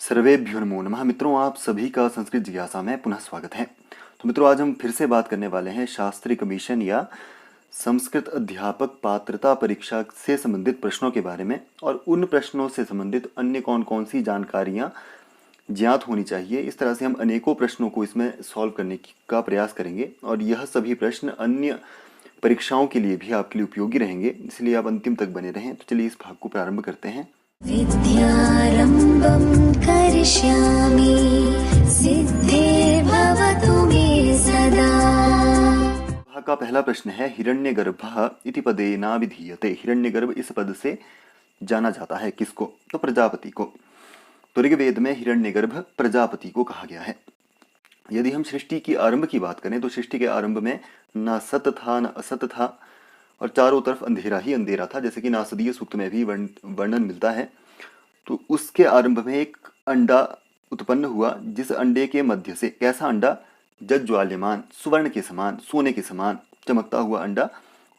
सर्वेभ्यो नमो नमः। मित्रों, आप सभी का संस्कृत जिज्ञासा में पुनः स्वागत है। तो मित्रों, आज हम फिर से बात करने वाले हैं शास्त्री कमीशन या संस्कृत अध्यापक पात्रता परीक्षा से संबंधित प्रश्नों के बारे में, और उन प्रश्नों से संबंधित अन्य कौन कौन सी जानकारियां ज्ञात होनी चाहिए। इस तरह से हम अनेकों प्रश्नों को इसमें सॉल्व करने का प्रयास करेंगे, और यह सभी प्रश्न अन्य परीक्षाओं के लिए भी आपके लिए उपयोगी रहेंगे, इसलिए आप अंतिम तक बने रहें। तो चलिए इस भाग को प्रारंभ करते हैं। विद्यारम्भं करिष्यामि सिद्धिर्भवतु मे सदा। भाग का पहला प्रश्न है, हिरण्यगर्भः इति पदेनाभिधीयते। हिरण्यगर्भ इस पद से जाना जाता है किसको? तो प्रजापति को। तो ऋग्वेद में हिरण्यगर्भ प्रजापति को कहा गया है। यदि हम सृष्टि की आरंभ की बात करें तो सृष्टि के आरंभ में न सत था न असत था, और चारों तरफ अंधेरा ही अंधेरा था, जैसे कि नासदीय सूक्त में भी वर्णन मिलता है। तो उसके आरंभ में एक अंडा उत्पन्न हुआ, जिस अंडे के मध्य से, कैसा अंडा? जज्ज्वाल्यमान, सुवर्ण के समान, सोने के समान चमकता हुआ अंडा,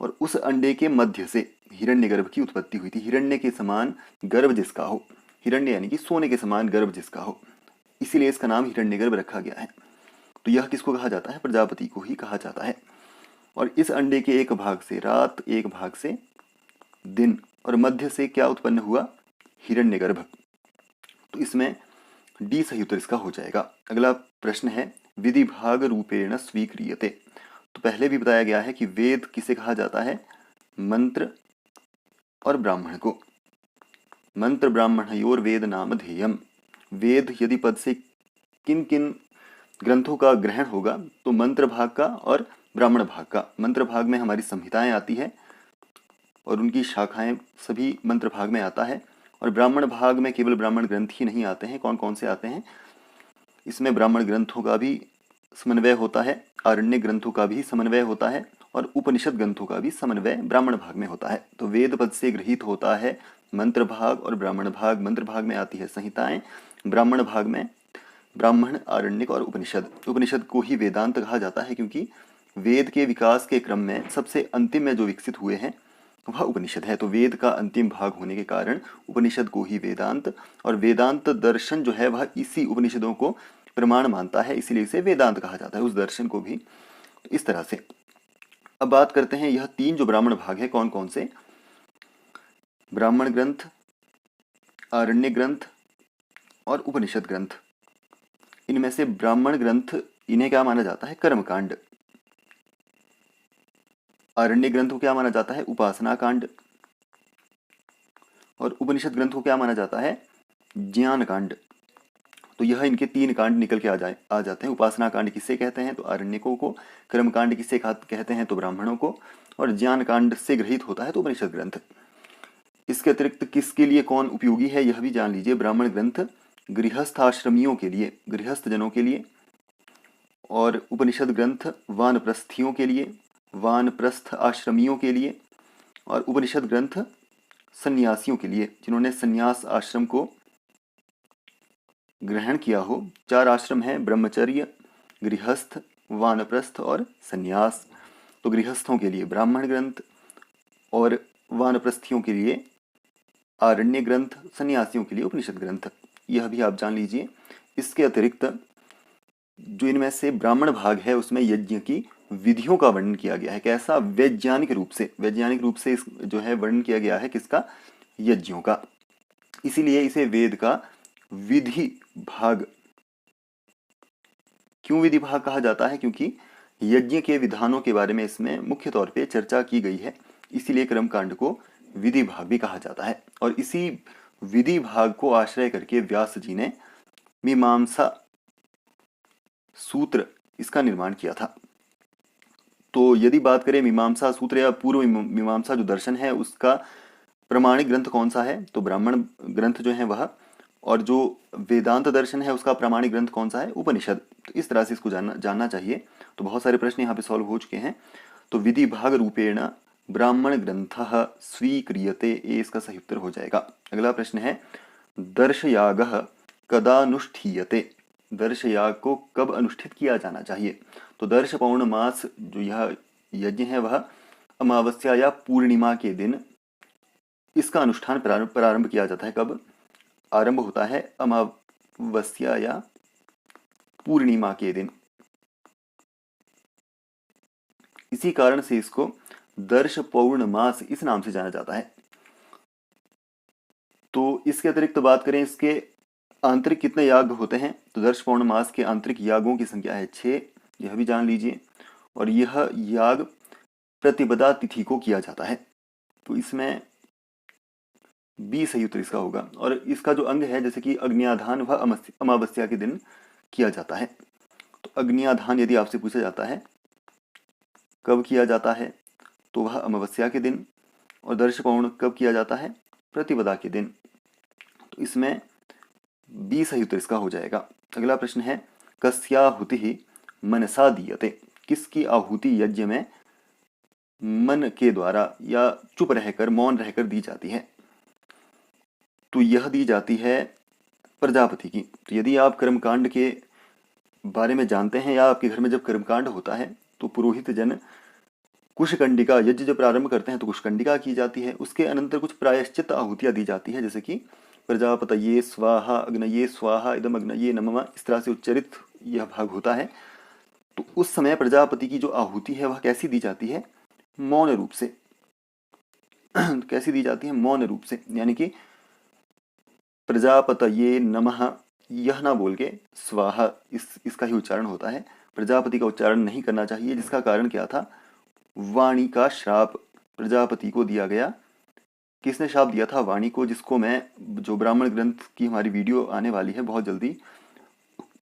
और उस अंडे के मध्य से हिरण्यगर्भ की उत्पत्ति हुई थी। हिरण्य के समान गर्भ जिसका हो, हिरण्य यानी कि सोने के समान गर्भ जिसका हो, इसीलिए इसका नाम हिरण्यगर्भ रखा गया है। तो यह किसको कहा जाता है? प्रजापति को ही कहा जाता है। और इस अंडे के एक भाग से रात, एक भाग से दिन, और मध्य से क्या उत्पन्न हुआ? हिरण्यगर्भ। तो इसमें डी सही उत्तर इसका हो जाएगा। अगला प्रश्न है, विधि भाग रूपेण स्वीक्रियते। तो पहले भी बताया गया है कि वेद किसे कहा जाता है? मंत्र और ब्राह्मण को। मंत्र ब्राह्मणयोर वेद नाम ध्येयम। वेद यदि पद से किन किन ग्रंथों का ग्रहण होगा तो मंत्र भाग का और ब्राह्मण भाग का। मंत्र भाग में हमारी संहिताएं आती है और उनकी शाखाएं सभी मंत्र भाग में आता है, और ब्राह्मण भाग में केवल ब्राह्मण ग्रंथ ही नहीं आते हैं। कौन कौन से आते हैं? इसमें ब्राह्मण ग्रंथों का भी समन्वय होता है, आरण्य ग्रंथों का भी समन्वय होता है, और उपनिषद ग्रंथों का भी समन्वय ब्राह्मण भाग में होता है। तो वेद पद से गृहीत होता है मंत्र भाग और ब्राह्मण भाग। मंत्र भाग में आती है संहिताएं, ब्राह्मण भाग में ब्राह्मण, आरण्यक और उपनिषद। उपनिषद को ही वेदांत कहा जाता है, क्योंकि वेद के विकास के क्रम में सबसे अंतिम में जो विकसित हुए हैं वह उपनिषद है। तो वेद का अंतिम भाग होने के कारण उपनिषद को ही वेदांत, और वेदांत दर्शन जो है वह इसी उपनिषदों को प्रमाण मानता है, इसीलिए इसे वेदांत कहा जाता है, उस दर्शन को भी। तो इस तरह से अब बात करते हैं, यह तीन जो ब्राह्मण भाग है कौन कौन से? ब्राह्मण ग्रंथ, आरण्य ग्रंथ और उपनिषद ग्रंथ। इनमें से ब्राह्मण ग्रंथ, इन्हें क्या माना जाता है? कर्मकांड। आरण्य ग्रंथ को क्या माना जाता है? उपासना कांड। और उपनिषद ग्रंथ को क्या माना जाता है? ज्ञान कांड। तो यह इनके तीन कांड निकल के आ जाते हैं। उपासना कांड किससे कहते हैं? तो आरण्यकों को। कर्म कांड किससे कहते हैं? तो ब्राह्मणों को। और ज्ञान कांड से गृहीत होता है तो उपनिषद ग्रंथ। इसके अतिरिक्त किसके लिए कौन उपयोगी है यह भी जान लीजिए। ब्राह्मण ग्रंथ गृहस्थ आश्रमियों के लिए, गृहस्थ जनों के लिए, और उपनिषद ग्रंथ वानप्रस्थियों के लिए, वानप्रस्थ आश्रमियों के लिए, और उपनिषद ग्रंथ सन्यासियों के लिए, जिन्होंने सन्यास आश्रम को ग्रहण किया हो। चार आश्रम हैं, ब्रह्मचर्य, गृहस्थ, वानप्रस्थ और सन्यास। तो गृहस्थों के लिए ब्राह्मण ग्रंथ, और वानप्रस्थियों के लिए आरण्य ग्रंथ, सन्यासियों के लिए उपनिषद ग्रंथ। यह भी आप जान लीजिए। इसके अतिरिक्त जो इनमें से ब्राह्मण भाग है उसमें यज्ञ की विधियों का वर्णन किया गया है। कैसा? वैज्ञानिक रूप से। वैज्ञानिक रूप से जो है वर्णन किया गया है किसका? यज्ञों का। इसीलिए इसे वेद का विधि भाग। क्यों विधि भाग कहा जाता है? क्योंकि यज्ञ के विधानों के बारे में इसमें मुख्य तौर पे चर्चा की गई है, इसीलिए कर्मकांड को विधि भाग भी कहा जाता है। और इसी विधि भाग को आश्रय करके व्यास जी ने मीमांसा सूत्र, इसका निर्माण किया था। तो यदि बात करें मीमांसा सूत्र या पूर्व मीमांसा जो दर्शन है उसका प्रमाणिक ग्रंथ कौन सा है? तो ब्राह्मण ग्रंथ जो है वह। और जो वेदांत दर्शन है उसका प्रमाणिक ग्रंथ कौन सा है? उपनिषद। तो इस तरह से इसको जानना चाहिए। तो बहुत सारे प्रश्न यहाँ पे सॉल्व हो चुके हैं। तो विधि भाग रूपेण ब्राह्मण ग्रंथः स्वीक्रियते, ये इसका सही उत्तर हो जाएगा। अगला प्रश्न है, दर्शयागः कदानुष्ठीयते। दर्शयाग को कब अनुष्ठित किया जाना चाहिए? तो दर्श पौर्णमास जो यह यज्ञ है वह अमावस्या या पूर्णिमा के दिन इसका अनुष्ठान प्रारंभ किया जाता है। कब आरंभ होता है? अमावस्या या पूर्णिमा के दिन। इसी कारण से इसको दर्श पौर्णमास इस नाम से जाना जाता है। तो इसके अतिरिक्त बात करें इसके आंतरिक कितने याग होते हैं, तो दर्श पौर्णमास के आंतरिक यागों की संख्या है 6, यह भी जान लीजिए। और यह याग प्रतिपदा तिथि को किया जाता है। तो इसमें 20 सही उत्तर इसका होगा। और इसका जो अंग है, जैसे कि अग्न्याधान वह अमावस्या के दिन किया जाता है। तो अग्न्याधान यदि आपसे पूछा जाता है कब किया जाता है, तो वह अमावस्या के दिन। और दर्श पौर्ण कब किया जाता है, प्रतिपदा के दिन। तो इसमें 20 सही उत्तर इसका हो जाएगा। अगला प्रश्न है कस्याहुति मनसा दीयते, किसकी आहुति यज्ञ में मन के द्वारा या चुप रहकर, मौन रहकर दी जाती है, तो यह दी जाती है प्रजापति की। तो यदि आप कर्मकांड के बारे में जानते हैं या आपके घर में जब कर्मकांड होता है तो पुरोहित जन कुशकंडिका, यज्ञ जब प्रारंभ करते हैं तो कुशकंडिका की जाती है। उसके अनंतर कुछ प्रायश्चित आहुतियां दी जाती है, जैसे कि प्रजापतये स्वाहा, अग्नये स्वाहा, इदम अग्नये नमः, इस तरह से उच्चरित यह भाग होता है। तो उस समय प्रजापति की जो आहुति है वह कैसी दी जाती है, मौन रूप से। कैसी दी जाती है, मौन रूप से, यानी कि प्रजापतये नमः यह ना बोल के स्वाहा इसका ही उच्चारण होता है। प्रजापति का उच्चारण नहीं करना चाहिए, जिसका कारण क्या था, वाणी का श्राप प्रजापति को दिया गया। किसने श्राप दिया था, वाणी को, जिसको मैं, जो ब्राह्मण ग्रंथ की हमारी वीडियो आने वाली है बहुत जल्दी,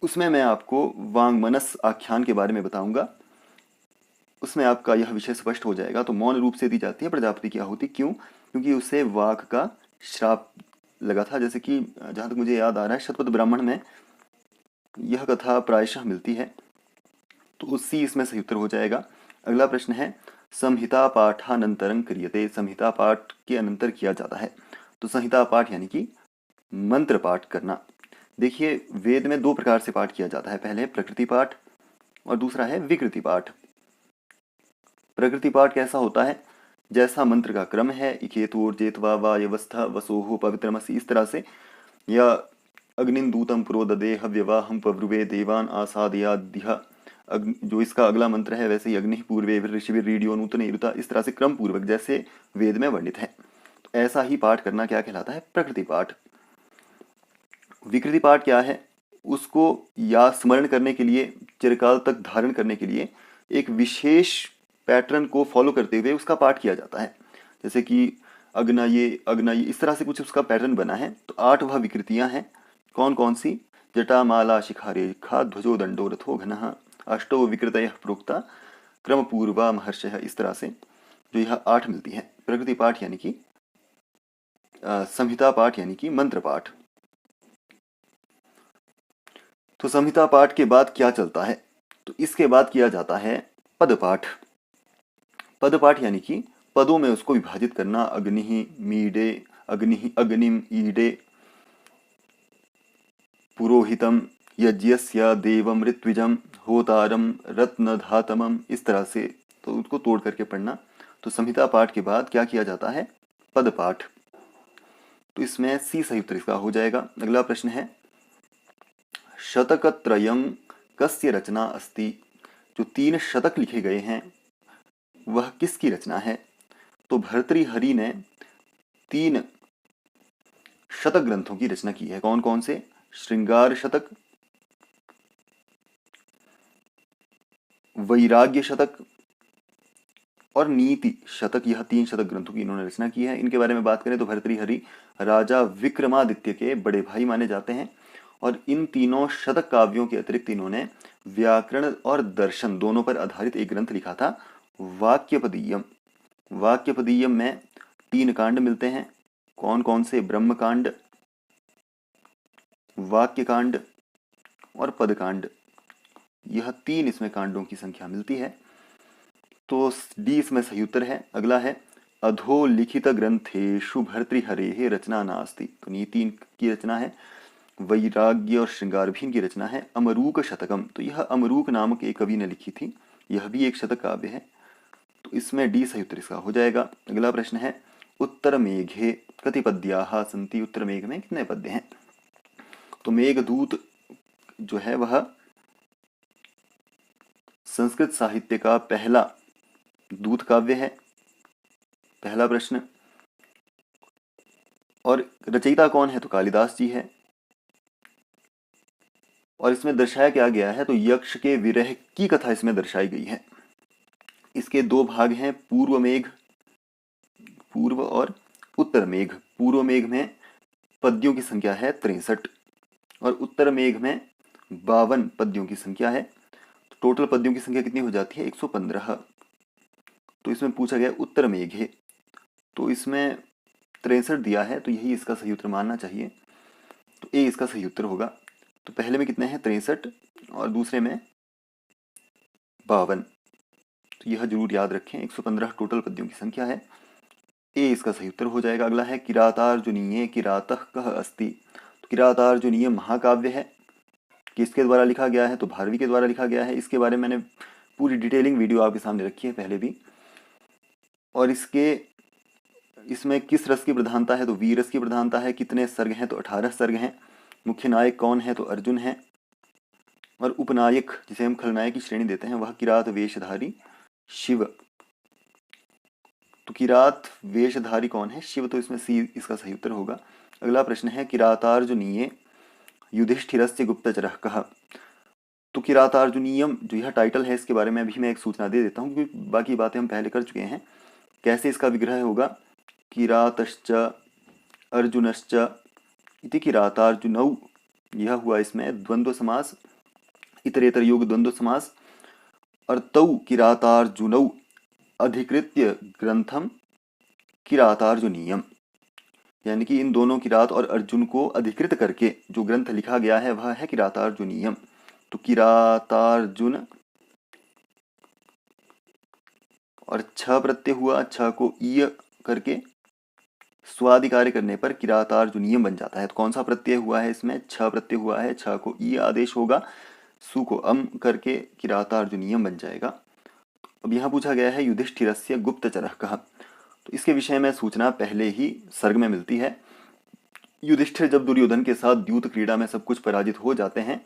उसमें मैं आपको वांगमनस आख्यान के बारे में बताऊंगा, उसमें आपका यह विषय स्पष्ट हो जाएगा। तो मौन रूप से दी जाती है प्रजापति की आहुति, क्यों, क्योंकि उसे वाघ का श्राप लगा था। जैसे कि जहाँ तक मुझे याद आ रहा है शतपथ ब्राह्मण में यह कथा प्रायशः मिलती है। तो उसी इसमें सही उत्तर हो जाएगा। अगला प्रश्न है संहिता पाठानंतरं क्रियते, संहिता पाठ के अनंतर किया जाता है। तो संहिता पाठ यानी कि मंत्र पाठ करना। देखिए वेद में 2 प्रकार से पाठ किया जाता है, पहले है प्रकृति पाठ और दूसरा है विकृति पाठ। प्रकृति पाठ कैसा होता है, जैसा मंत्र का क्रम है, इकेतोर्जेत्वा वायवस्था वसोहो पवित्रमसि, इस तरह से, या अग्निन्दूतम पुरोददे हव्यवाहम पब्रुवे देवान आसादयाद्य, जो इसका अगला मंत्र है, वैसे ही अग्नि पूर्वे ऋषिवीर रीडियो नूतन इरुता, इस तरह से क्रम पूर्वक जैसे वेद में वर्णित है। तो ऐसा ही पाठ करना क्या कहलाता है, प्रकृति पाठ। विकृति पाठ क्या है, उसको या स्मरण करने के लिए, चिरकाल तक धारण करने के लिए एक विशेष पैटर्न को फॉलो करते हुए उसका पाठ किया जाता है। जैसे कि अग्नये अग्नये, इस तरह से कुछ उसका पैटर्न बना है। तो 8 वह विकृतियां हैं, कौन कौन सी, जटा माला शिखा रेखा ध्वजो दंडो रथो घनः, अष्टो विकृतयः प्रोक्ता क्रम पूर्वा महर्षयः, इस तरह से जो यह 8 मिलती है। प्रकृति पाठ यानी कि संहिता पाठ यानी कि मंत्र पाठ। तो संहिता पाठ के बाद क्या चलता है, तो इसके बाद किया जाता है पद पाठ। पद पाठ यानी कि पदों में उसको विभाजित करना, अग्नि मीडे, अग्नि अग्निम ईडे, पुरोहितम यज्ञस्य देवम ऋत्विजम होतारम रत्नधातमम, इस तरह से तो उसको तोड़ करके पढ़ना। तो संहिता पाठ के बाद क्या किया जाता है, पद पाठ। तो इसमें सी सही उत्तर इसका हो जाएगा। अगला प्रश्न है शतकत्रयं कस्य रचना अस्ति, जो 3 शतक लिखे गए हैं वह किसकी रचना है। तो भर्तृहरि ने 3 शतक ग्रंथों की रचना की है। कौन कौन से, श्रृंगार शतक, वैराग्य शतक और नीति शतक, यह 3 शतक ग्रंथों की इन्होंने रचना की है। इनके बारे में बात करें तो भर्तृहरि राजा विक्रमादित्य के बड़े भाई माने जाते हैं। और इन तीनों शतक काव्यों के अतिरिक्त इन्होंने व्याकरण और दर्शन दोनों पर आधारित एक ग्रंथ लिखा था, वाक्यपदीयम। वाक्यपदीयम में 3 कांड मिलते हैं, कौन कौन से, ब्रह्मकांड, वाक्यकांड और पदकांड, यह 3 इसमें कांडों की संख्या मिलती है। तो डी इसमें सही उत्तर है। अगला है अधोलिखित ग्रंथेषु भर्तृहरेः रचना नास्ति, तो ये 3 की रचना है। वैराग्य और श्रृंगार भी इनकी रचना है। अमरूक शतकम, तो यह अमरूक नामक एक कवि ने लिखी थी, यह भी एक शतक काव्य है। तो इसमें डी सही उत्तर इसका हो जाएगा। अगला प्रश्न है उत्तर मेघे कति पद्याः सन्ति, उत्तर मेघ में कितने पद्य हैं। तो मेघदूत जो है वह संस्कृत साहित्य का पहला दूत काव्य है, पहला प्रश्न। और रचयिता कौन है? तो कालिदास जी है। और इसमें दर्शाया क्या गया है? तो यक्ष के विरह की कथा इसमें दर्शाई गई है। इसके दो भाग हैं, पूर्व मेघ, पूर्व और उत्तर मेघ। पूर्व मेघ में पद्यों की संख्या है 63 और उत्तर मेघ में 52 पद्यों की संख्या है। तो टोटल पद्यों की संख्या कितनी हो जाती है? 115। तो इसमें पूछा गया उत्तर मेघ है, तो इसमें 63 दिया है, तो यही इसका सही उत्तर मानना चाहिए। तो ए इसका सही उत्तर होगा। तो पहले में कितने हैं? 63 और दूसरे में 52। तो यह जरूर याद रखें, 115 टोटल पद्यों की संख्या है। ए इसका सही उत्तर हो जाएगा। अगला है किरातार्जुनीय किरातः कः अस्ति। तो किरातार्जुनीय महाकाव्य है, किसके द्वारा लिखा गया है? तो भारवी के द्वारा लिखा गया है। इसके बारे में मैंने पूरी डिटेलिंग वीडियो आपके सामने रखी है पहले भी। और इसमें किस रस की प्रधानता है? तो वीर रस की प्रधानता है। कितने सर्ग हैं? तो 18 सर्ग हैं। मुख्य नायक कौन है? तो अर्जुन है। और उपनायक, जिसे हम खलनायक की श्रेणी देते हैं, वह किरात वेशधारी शिव। तो किरात वेशधारी कौन है? शिव। तो इसमें सी इसका सही उत्तर होगा। अगला प्रश्न है किरातार्जुनीय युधिष्ठिरस्य गुप्तचरः कः। तो किरातार्जुनीयम जो यह टाइटल है, इसके बारे में अभी मैं एक सूचना दे देता हूँ, क्योंकि बाकी बातें हम पहले कर चुके हैं। कैसे इसका विग्रह होगा? किरातश्च अर्जुनश्च इति किरातार्जुनौ, यह हुआ इसमें द्वंद्व समास, इतरेतर योग द्वंद्व समास। और तौ किरातार्जुनौ अधिकृत्य ग्रंथम किरातार्जुनीयम, यानी कि इन दोनों किरात और अर्जुन को अधिकृत करके जो ग्रंथ लिखा गया है वह है किरातार्जुनीयम। तो किरातार्जुन और छ प्रत्यय हुआ, छ को ईय करके स्वादिकार्य करने पर किरातार्जुनीयम बन जाता है। तो कौन सा प्रत्यय हुआ है? इसमें छ प्रत्यय हुआ है, छ को ई आदेश होगा, सु को अम करके किरातार्जुनीयम बन जाएगा। अब यहाँ पूछा गया है युधिष्ठिरस्य गुप्तचरः कः। तो इसके विषय में सूचना पहले ही सर्ग में मिलती है। युधिष्ठिर जब दुर्योधन के साथ द्यूत क्रीड़ा में सब कुछ पराजित हो जाते हैं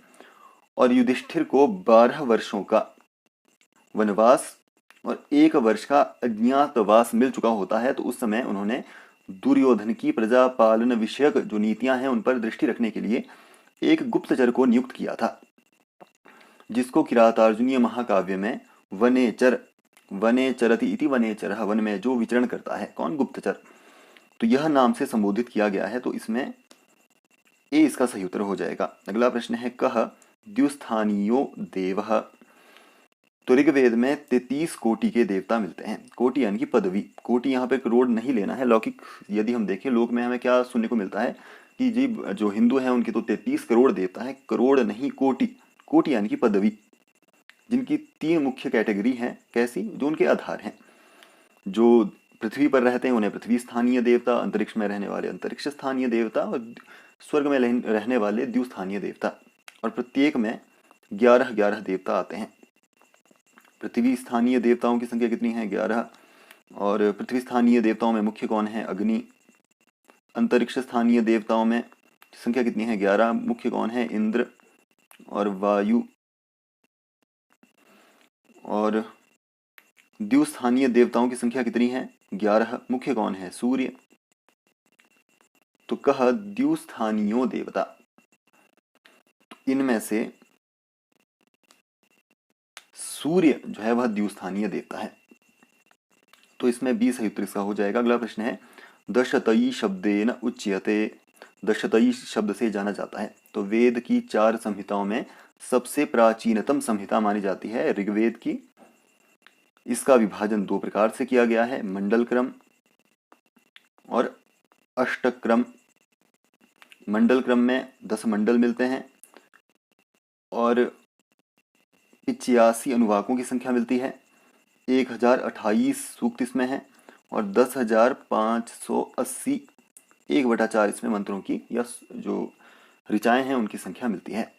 और युधिष्ठिर को 12 वर्षों का वनवास और 1 वर्ष का अज्ञातवास मिल चुका होता है, तो उस समय उन्होंने दुर्योधन की प्रजा पालन विषयक जो नीतियां हैं उन पर दृष्टि रखने के लिए एक गुप्तचर को नियुक्त किया था, जिसको किरातार्जुनीय महाकाव्य में वनेचर, वनेचरति इति वनेचरः, वन में जो विचरण करता है, कौन? गुप्तचर। तो यह नाम से संबोधित किया गया है। तो इसमें ए इसका सही उत्तर हो जाएगा। अगला प्रश्न है कः द्युस्थानीयो देवः। तो ऋग्वेद में 33 कोटि के देवता मिलते हैं। कोटि यानी कि पदवी। कोटि यहाँ पे करोड़ नहीं लेना है। लौकिक यदि हम देखें, लोक में हमें क्या सुनने को मिलता है कि जी जो हिंदू हैं उनके तो 33 करोड़ देवता है, करोड़ नहीं कोटि। कोटि यानी कि पदवी, जिनकी 3 मुख्य कैटेगरी हैं। कैसी? जो उनके आधार हैं। जो पृथ्वी पर रहते हैं उन्हें पृथ्वी स्थानीय देवता, अंतरिक्ष में रहने वाले अंतरिक्ष स्थानीय देवता और स्वर्ग में रहने वाले द्यु स्थानीय देवता। और प्रत्येक में 11-11 देवता आते हैं। पृथ्वी स्थानीय देवताओं की संख्या कितनी है? 11। और पृथ्वी स्थानीय देवताओं में मुख्य कौन है? अग्नि। अंतरिक्ष स्थानीय देवताओं में संख्या कितनी है? 11। मुख्य कौन है? इंद्र और वायु। और द्यु स्थानीय देवताओं की संख्या कितनी है? 11। मुख्य कौन है? सूर्य। तो कह द्यु स्थानीयो देवता। इनमें से सूर्य जो है वह द्यु स्थानीय देवता है। तो इसमें 20 सही उत्तर इसका हो जाएगा। अगला प्रश्न है दशतई शब्देन उच्यते। दशतई शब्द से जाना जाता है। तो वेद की 4 संहिताओं में सबसे प्राचीनतम संहिता मानी जाती है ऋग्वेद की। इसका विभाजन 2 प्रकार से किया गया है, मंडल क्रम और अष्टक क्रम। मंडल क्रम में 10 मंडल मिलते हैं और 85 अनुवाकों की संख्या मिलती है। 1028 सूक्त इसमें है और 10,580 1/4 इसमें मंत्रों की या जो ऋचाएं हैं उनकी संख्या मिलती है।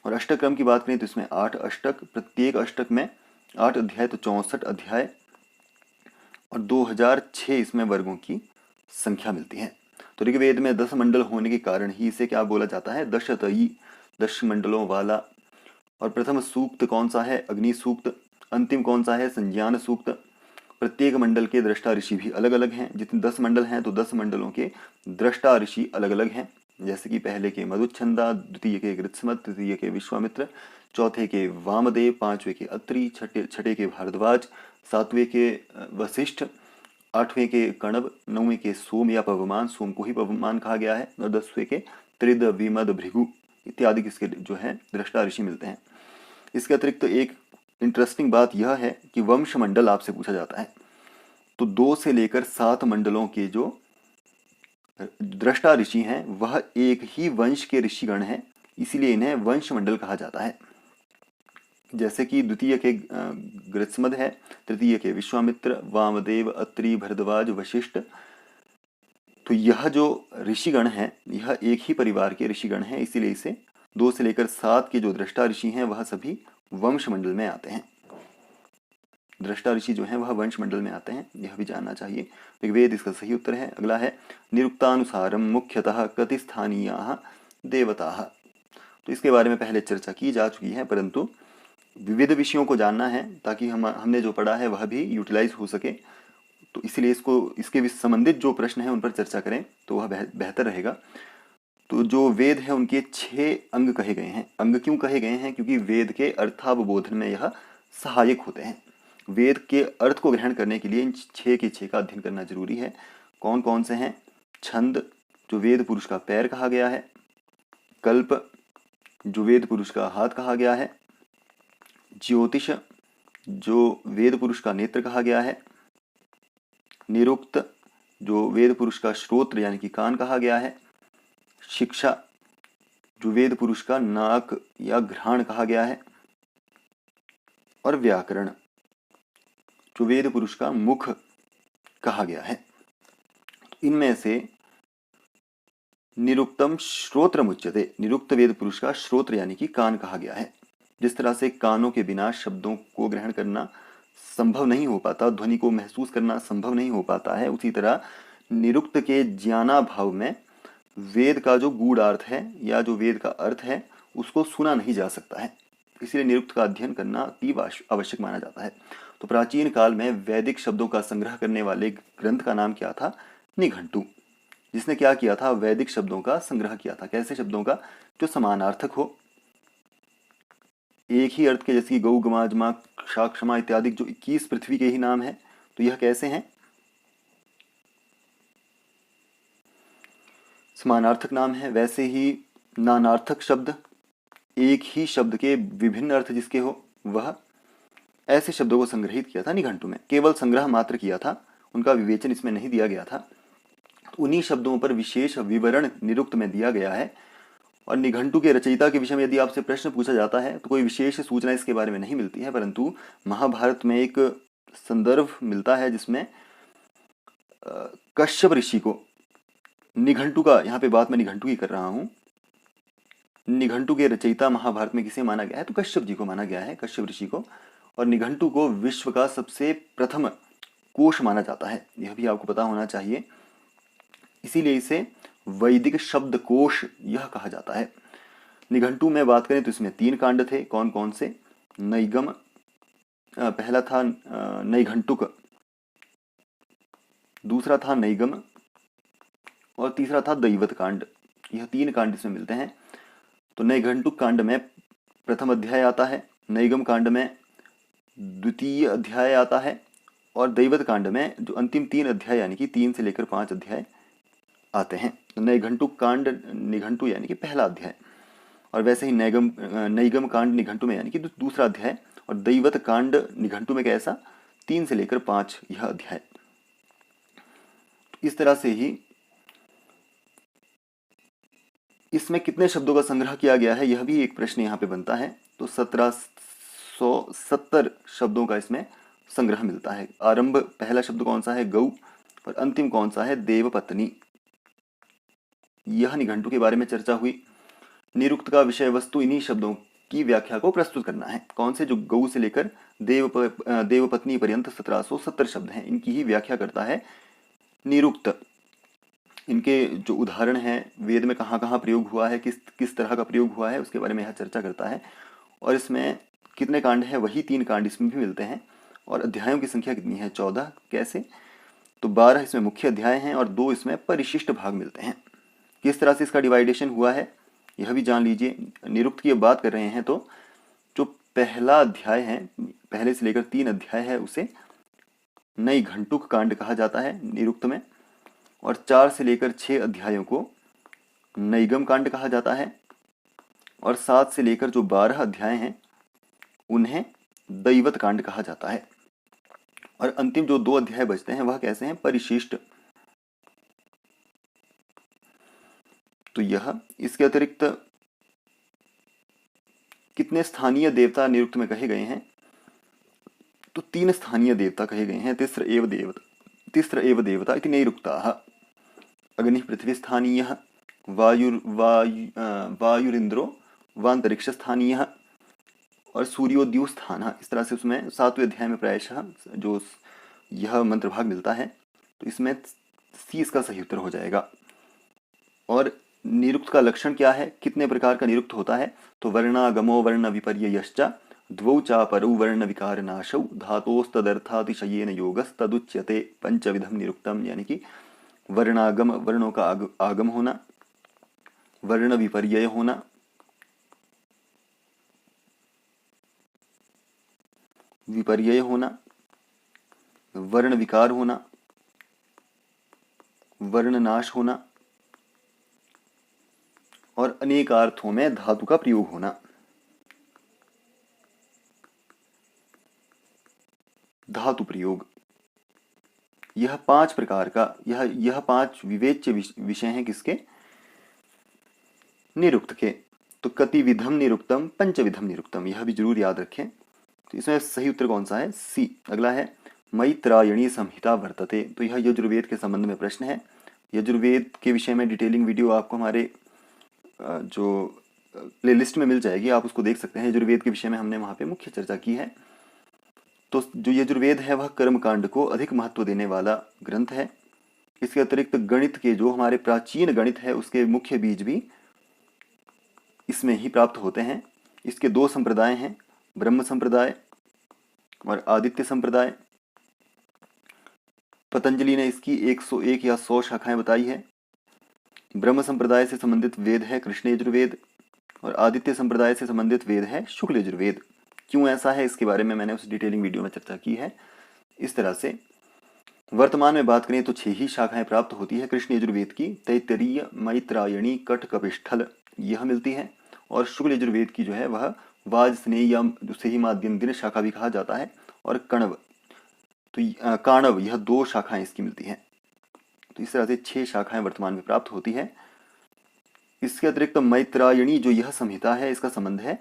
और अष्टक क्रम की बात करें तो इसमें 8 अष्टक, प्रत्येक अष्टक में 8 अध्याय, तो 64 अध्याय और 2006 इसमें वर्गों की संख्या मिलती है। तो ऋग्वेद में 10 मंडल होने के कारण ही इसे क्या बोला जाता है, दशतई, 10 मंडलों वाला। और प्रथम सूक्त कौन सा है, अग्नि सूक्त। अंतिम कौन सा है, संज्ञान सूक्त। प्रत्येक मंडल के दृष्टा ऋषि भी अलग अलग हैं। जितने 10 मंडल हैं तो 10 मंडलों के दृष्टा ऋषि अलग अलग हैं। जैसे कि पहले के मधुच्छंदा, द्वितीय के गृत्समत, तृतीय के विश्वामित्र, चौथे के वामदेव, पांचवें के अत्रि, छठे के भारद्वाज, सातवें के वशिष्ठ, आठवें के कणव, नौवें के सोम या पवमान, सोम को ही पवमान कहा गया है, और 10वें के त्रिद, विमद, भृगु इत्यादि किसके जो है दृष्टा ऋषि मिलते हैं। इसके अतिरिक्त एक इंटरेस्टिंग बात यह है कि वंश मंडल आपसे पूछा जाता है, तो 2 से लेकर 7 मंडलों के जो दृष्टा ऋषि हैं वह एक ही वंश के ऋषिगण हैं, इसीलिए इन्हें वंश मंडल कहा जाता है। जैसे कि द्वितीय के गृत्समद है, तृतीय के विश्वामित्र, वामदेव, अत्रि, भरद्वाज, वशिष्ठ। तो यह जो ऋषिगण हैं यह एक ही परिवार के ऋषिगण हैं, इसीलिए इसे 2 से लेकर 7 के जो दृष्टा ऋषि हैं वह सभी वंश मंडल में आते हैं। दृष्टा ऋषि जो हैं वह वंश मंडल में आते हैं, यह भी जानना चाहिए। ऋग्वेद इसका सही उत्तर है। अगला है निरुक्तानुसारम मुख्यतः कतिस्थानीयाः देवताः। तो इसके बारे में पहले चर्चा की जा चुकी है, परंतु विविध विषयों को जानना है ताकि हमने जो पढ़ा है वह भी यूटिलाइज हो सके, तो इसलिए इसके संबंधित जो प्रश्न हैं उन पर चर्चा करें तो वह बेहतर रहेगा। तो जो वेद है उनके 6 अंग कहे गए हैं। अंग क्यों कहे गए हैं, क्योंकि वेद के अर्थावबोधन में यह सहायक होते हैं। वेद के अर्थ को ग्रहण करने के लिए इन 6 के 6 का अध्ययन करना जरूरी है। कौन कौन से हैं, छंद जो वेद पुरुष का पैर कहा गया है, कल्प जो वेद पुरुष का हाथ कहा गया है, ज्योतिष जो वेद पुरुष का नेत्र कहा गया है, निरुक्त जो वेद पुरुष का श्रोत्र यानी कि कान कहा गया है, शिक्षा जो वेद पुरुष का नाक या घ्राण कहा गया है, और व्याकरण जो वेद पुरुष का मुख कहा गया है। इनमें से निरुक्तम श्रोत्र मुच्यते, निरुक्त वेद पुरुष का श्रोत्र यानी कि कान कहा गया है। जिस तरह से कानों के बिना शब्दों को ग्रहण करना संभव नहीं हो पाता, ध्वनि को महसूस करना संभव नहीं हो पाता है, उसी तरह निरुक्त के ज्ञानाभाव में वेद का जो गूढ़ार्थ है या जो वेद का अर्थ है उसको सुना नहीं जा सकता है। इसलिए निरुक्त का अध्ययन करना अतीव आवश्यक माना जाता है। तो प्राचीन काल में वैदिक शब्दों का संग्रह करने वाले ग्रंथ का नाम क्या था, निघंटु। जिसने क्या किया था, वैदिक शब्दों का संग्रह किया था। कैसे शब्दों का, जो समानार्थक हो, एक ही अर्थ के, जैसे कि गौ, गमा, जमा, क्षमा, क्षमा इत्यादि जो 21 पृथ्वी के ही नाम है, तो यह कैसे हैं, समानार्थक नाम है। वैसे ही नानार्थक शब्द, एक ही शब्द के विभिन्न अर्थ जिसके हो, वह ऐसे शब्दों को संग्रहित किया था निघंटु में। केवल संग्रह मात्र किया था, उनका विवेचन इसमें नहीं दिया गया था। उन्हीं शब्दों पर विशेष विवरण निरुक्त में दिया गया है। और निघंटु के रचयिता के विषय में यदि आपसे प्रश्न पूछा जाता है तो कोई विशेष सूचना इसके बारे में नहीं मिलती है, परंतु महाभारत में एक संदर्भ मिलता है जिसमें कश्यप ऋषि को निघंटु का, यहाँ पे बात मैं निघंटु की कर रहा हूँ, निघंटु के रचयिता महाभारत में किसे माना गया है, तो कश्यप जी को माना गया है, कश्यप ऋषि को। और निघंटु को विश्व का सबसे प्रथम कोश माना जाता है, यह भी आपको पता होना चाहिए। इसीलिए इसे वैदिक शब्द कोश यह कहा जाता है। निघंटु में बात करें तो इसमें 3 कांड थे। कौन कौन से, नैगम, पहला था नैघंटुक, दूसरा था नैगम और तीसरा था दैवत कांड। यह 3 कांड इसमें मिलते हैं। तो नैघंटुक कांड में प्रथम अध्याय आता है, नैगम कांड में द्वितीय अध्याय आता है, और दैवत कांड में जो अंतिम 3 अध्याय यानी कि 3 से लेकर 5 अध्याय आते हैं। तो नैघंटुक कांड निघंटु यानी कि पहला अध्याय, और वैसे ही नैगम कांड निघंटु में यानी कि दूसरा अध्याय, और दैवत कांड निघंटु में कैसा, 3 से लेकर 5 यह अध्याय। इस तरह से ही इसमें कितने शब्दों का संग्रह किया गया है यह भी एक प्रश्न यहाँ पे बनता है। तो 1770 शब्दों का इसमें संग्रह मिलता है। आरंभ पहला शब्द कौन सा है, गौ, और अंतिम कौन सा है, देवपत्नी। यह निघंटु के बारे में चर्चा हुई। निरुक्त का विषय वस्तु इन्हीं शब्दों की व्याख्या को प्रस्तुत करना है। कौन से, जो गौ से लेकर देवपत्नी पर्यंत 1770 शब्द हैं, इनकी ही व्याख्या करता है निरुक्त। इनके जो उदाहरण हैं, वेद में कहाँ कहाँ प्रयोग हुआ है, किस किस तरह का प्रयोग हुआ है, उसके बारे में यह चर्चा करता है। और इसमें कितने कांड हैं, वही 3 कांड इसमें भी मिलते हैं। और अध्यायों की संख्या कितनी है, 14। कैसे, तो 12 इसमें मुख्य अध्याय हैं और 2 इसमें परिशिष्ट भाग मिलते हैं। किस तरह से इसका डिवाइडेशन हुआ है यह भी जान लीजिए। निरुक्त की अब बात कर रहे हैं तो जो पहला अध्याय है, पहले से लेकर 3 अध्याय है, उसे नई घंटुक कांड कहा जाता है निरुक्त में। और 4 से लेकर 6 अध्यायों को नैगम कांड कहा जाता है। और 7 से लेकर जो 12 अध्याय हैं उन्हें दैवत कांड कहा जाता है। और अंतिम जो 2 अध्याय बचते हैं वह कैसे हैं, परिशिष्ट। तो यह, इसके अतिरिक्त कितने स्थानीय देवता निरुक्त में कहे गए हैं, तो 3 स्थानीय देवता कहे गए हैं। तिस्र एव देवता इति नैरुक्ताः। अग्नि पृथ्वी स्थानीय, वायुरिंद्रो वांतरिक्ष स्थानीय और सूर्योद्यु स्थान। इस तरह से उसमें 7वें अध्याय में प्रायशः जो यह मंत्र भाग मिलता है, तो इसमें सी इसका सही उत्तर हो जाएगा। और निरुक्त का लक्षण क्या है, कितने प्रकार का निरुक्त होता है, तो वर्णागमो वर्ण विपर्ययश्च द्वौ चापरौ वर्ण विकार नाशौ धातोस्तदर्थातिशयेन योगस्तदुच्यते पंचविधम निरुक्तम। यानी कि वर्णागम, वर्णों का आगम होना, वर्ण विपर्यय होना, वर्ण विकार होना, वर्ण नाश होना और अनेक अर्थों में धातु का प्रयोग होना। धातु प्रयोग, यह 5 प्रकार का, यह 5 विवेच्य विषय हैं किसके, निरुक्त के। तो कतिविधम निरुक्तम पंचविधम निरुक्तम, यह भी जरूर याद रखें। तो इसमें सही उत्तर कौन सा है, सी। अगला है मैत्रायणी संहिता वर्तते। तो यह यजुर्वेद के संबंध में प्रश्न है। यजुर्वेद के विषय में डिटेलिंग वीडियो आपको हमारे जो प्लेलिस्ट में मिल जाएगी, आप उसको देख सकते हैं। यजुर्वेद के विषय में हमने वहाँ पे मुख्य चर्चा की है। तो जो यजुर्वेद है वह कर्मकांड को अधिक महत्व देने वाला ग्रंथ है। इसके अतिरिक्त गणित के, जो हमारे प्राचीन गणित है, उसके मुख्य बीज भी इसमें ही प्राप्त होते हैं। इसके 2 संप्रदाय हैं, ब्रह्म संप्रदाय और आदित्य संप्रदाय। पतंजलि ने इसकी 101 या 100 शाखाएं बताई है। ब्रह्म संप्रदाय से संबंधित वेद है कृष्ण यजुर्वेद और आदित्य संप्रदाय से संबंधित वेद है शुक्ल यजुर्वेद। क्यों ऐसा है, इसके बारे में मैंने उस डिटेलिंग वीडियो में चर्चा की है। इस तरह से वर्तमान में बात करें तो 6 ही शाखाएं प्राप्त होती है कृष्ण यजुर्वेद की। तैत्तरीय, मैत्रायणी, कट, कपिष्ठल यह मिलती है। और शुक्ल यजुर्वेद की जो है वह वाजस्नेय या उसे ही माध्यम दिन शाखा भी कहा जाता है, और कण्व, तो काणव, यह 2 शाखाएं इसकी मिलती हैं। तो इस तरह से 6 शाखाएं वर्तमान में प्राप्त होती है। इसके अतिरिक्त मैत्रायणी जो यह संहिता है, इसका संबंध है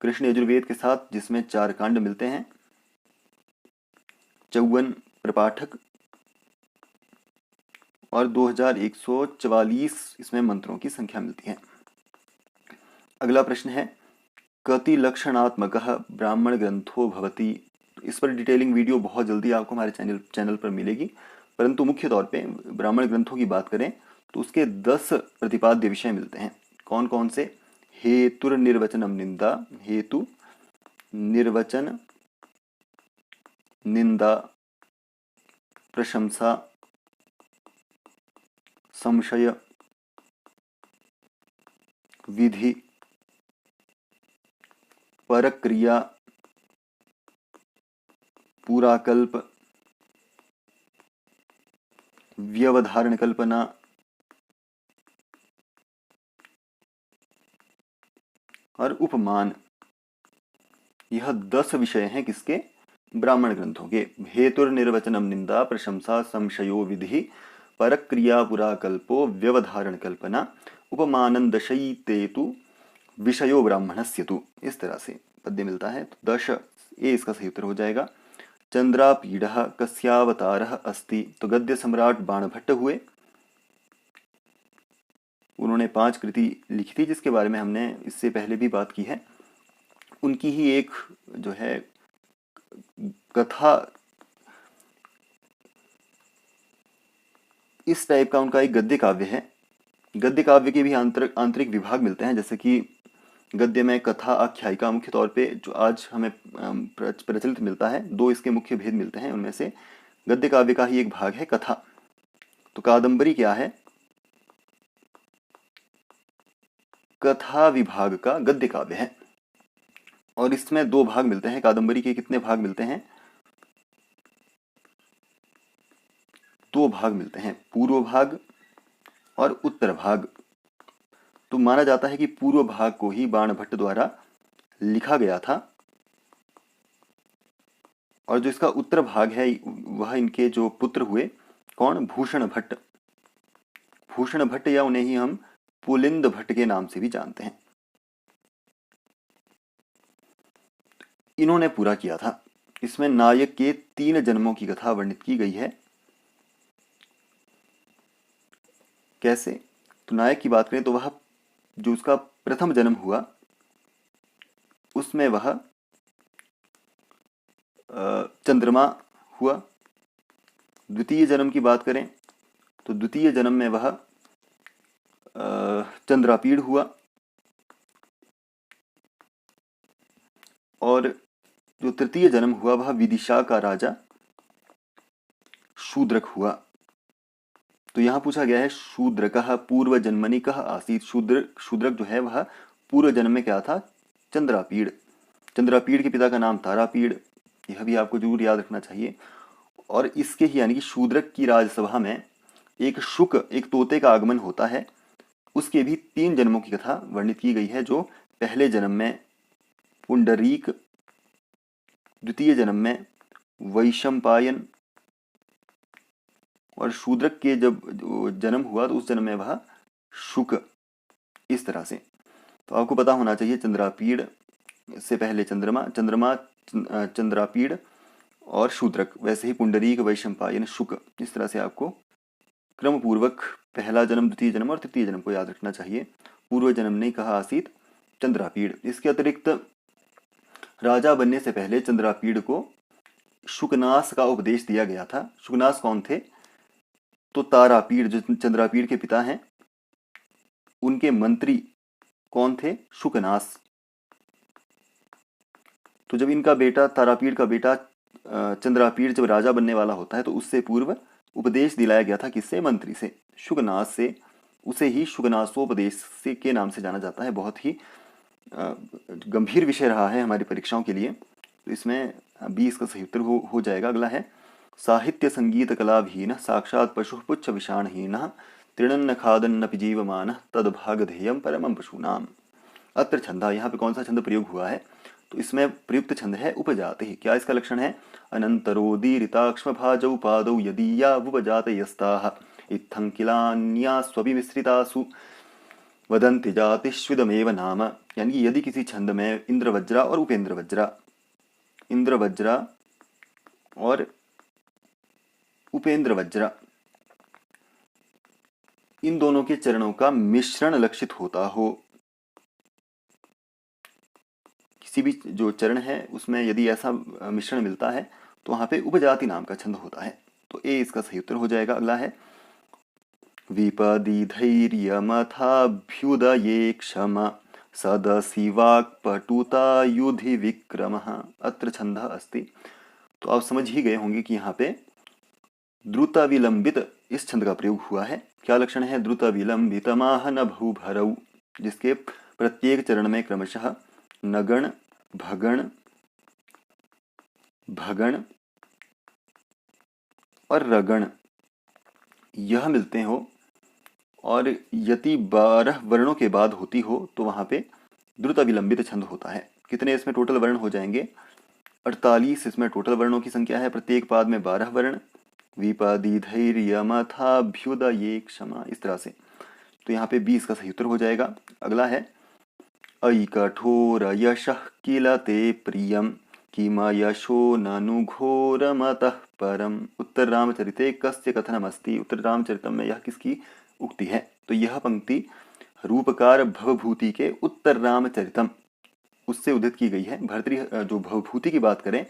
कृष्ण यजुर्वेद के साथ, जिसमें 4 कांड मिलते हैं, 54 प्रपाठक और 2144 इसमें मंत्रों की संख्या मिलती है। अगला प्रश्न है कति लक्षणात्मक ब्राह्मण ग्रंथो भवति। इस पर डिटेलिंग वीडियो बहुत जल्दी आपको हमारे चैनल पर मिलेगी, परंतु मुख्य तौर पे ब्राह्मण ग्रंथों की बात करें तो उसके 10 प्रतिपाद्य विषय मिलते हैं। कौन कौन से, हेतुर निर्वचनम निंदा, हेतु निर्वचन निंदा प्रशंसा संशय विधि परक्रिया पुराकल्प व्यवधारण कल्पना और उपमान। यह 10 विषय हैं किसके, ब्राह्मण ग्रंथों के। हेतुर निर्वचनम निंदा प्रशंसा संशयो विधि परक्रिया पुराकल्पो व्यवधारण कल्पना उपमानंदशयितेतु विषयो ब्राह्मणस्य तु। इस तरह से पद्य मिलता है। तो 10 ए इसका सही उत्तर हो जाएगा। चंद्रापीडः कस्यावतारः अस्ति। तो गद्य सम्राट बाणभट्ट हुए, उन्होंने 5 कृति लिखी थी जिसके बारे में हमने इससे पहले भी बात की है। उनकी ही एक जो है कथा इस टाइप का उनका एक गद्य काव्य है। गद्य काव्य के भी आंतरिक विभाग मिलते हैं, जैसे कि गद्य में कथा, आख्यायिका, मुख्य तौर पे जो आज हमें प्रचलित मिलता है, दो इसके मुख्य भेद मिलते हैं। उनमें से गद्य काव्य का ही एक भाग है कथा। तो कादंबरी क्या है? कथा विभाग का गद्य काव्य है, और इसमें दो भाग मिलते हैं। कादंबरी के कितने भाग मिलते हैं? दो भाग मिलते हैं, पूर्व भाग और उत्तर भाग। तो माना जाता है कि पूर्व भाग को ही बाणभट्ट द्वारा लिखा गया था, और जो इसका उत्तर भाग है वह इनके जो पुत्र हुए, कौन? भूषण भट्ट। भूषण भट्ट, या उन्हें ही हम पुलिंद भट्ट के नाम से भी जानते हैं, इन्होंने पूरा किया था। इसमें नायक के 3 जन्मों की कथा वर्णित की गई है। कैसे? तो नायक की बात करें तो वह जो उसका प्रथम जन्म हुआ उसमें वह चंद्रमा हुआ। द्वितीय जन्म की बात करें तो द्वितीय जन्म में वह चंद्रापीड़ हुआ, और जो तृतीय जन्म हुआ वह विदिशा का राजा शूद्रक हुआ। तो यहाँ पूछा गया है शूद्रकः पूर्व जन्मनि कः आसीत्। शूद्रक जो है वह पूर्व जन्म में क्या था? चंद्रापीड़। चंद्रापीड़ के पिता का नाम तारापीड़, यह भी आपको जरूर याद रखना चाहिए। और इसके ही यानी कि शूद्रक की राजसभा में एक शुक, एक तोते का आगमन होता है। उसके भी 3 जन्मों की कथा वर्णित की गई है, जो पहले जन्म में पुंडरीक, द्वितीय जन्म में वैशंपायन, और शूद्रक के जब जन्म हुआ तो उस जन्म में वह शुक। इस तरह से तो आपको पता होना चाहिए चंद्रापीड़ से पहले चंद्रमा, चंद्रापीड़ और शूद्रक, वैसे ही पुंडरीक, वैशंपायन, शुक। इस तरह से आपको क्रम पूर्वक पहला जन्म, द्वितीय जन्म और तृतीय जन्म को याद रखना चाहिए। पूर्व जन्म ने कहा आसीत चंद्रापीड़। इसके अतिरिक्त राजा बनने से पहले चंद्रापीड़ को शुकनास का उपदेश दिया गया था। शुकनास कौन थे? तो तारापीड़ जो चंद्रापीड़ के पिता हैं, उनके मंत्री कौन थे? शुकनास। तो जब इनका बेटा, तारापीड़ का बेटा चंद्रापीड़ जब राजा बनने वाला होता है तो उससे पूर्व उपदेश दिलाया गया था। किससे? मंत्री से, शुकनास से। उसे ही शुकनासोपदेश से के नाम से जाना जाता है। बहुत ही गंभीर विषय रहा है हमारी परीक्षाओं के लिए। तो इसमें 20 का सही उत्तर हो जाएगा। अगला है साहित्य संगीत कलाभीन साक्षात पशु पुच्छ विषाणहीन तृणन्न खादन्नपि जीवमान तद्भागधेयम परमं पशूनाम। अत्र छंदा, यहाँ पे कौन सा छंद प्रयोग हुआ है? तो इसमें प्रयुक्त छंद है उपजाति। क्या इसका लक्षण है? अनंतरोदीरिताक्ष्म भाजौ पादौ यदीया उपजातयस्ताः इत्थं किलान्यास्वपि मिश्रितासु वदन्ति जातिष्विदमेव नाम। यानी यदि किसी छंद में इंद्रवज्रा और उपेंद्र वज्रा, इंद्रवज्रा और उपेंद्र वज्रा, इन दोनों के चरणों का मिश्रण लक्षित होता हो, किसी भी जो चरण है उसमें यदि ऐसा मिश्रण मिलता है तो वहां पे उपजाति नाम का छंद होता है। तो ए इसका सही उत्तर हो जाएगा। अगला है विपदी धैर्यमथाभ्युदये क्षम सदसि वाक्पटुता युधि विक्रमः। अत्र छंदः अस्ति। तो आप समझ ही गए होंगे कि यहाँ पे द्रुत विलंबित इस छंद का प्रयोग हुआ है। क्या लक्षण है? द्रुत विलंबित माहन भूभरौ, जिसके प्रत्येक चरण में क्रमशः नगण, भगण, भगण और रगण यह मिलते हो, और यदि 12 वर्णों के बाद होती हो तो वहां पे द्रुत विलंबित छंद होता है। कितने इसमें टोटल वर्ण हो जाएंगे? 48 इसमें टोटल वर्णों की संख्या है। प्रत्येक पाद में 12 वर्ण। विपदी धैर्यमथाभ्युदये क्षमा, इस तरह से। तो यहाँ पे 20 का सही उत्तर हो जाएगा। अगला है अयि कठोर यशः किल ते प्रियम किम यशो ननु घोरमतः परम। उत्तर रामचरिते कस्य कथनमस्ति। उत्तर रामचरितम में यह किसकी उक्ति है? तो यह पंक्ति रूपकार भवभूति के उत्तर रामचरितम उससे उद्धृत की गई है। भर्तृहरि जो भवभूति की बात करें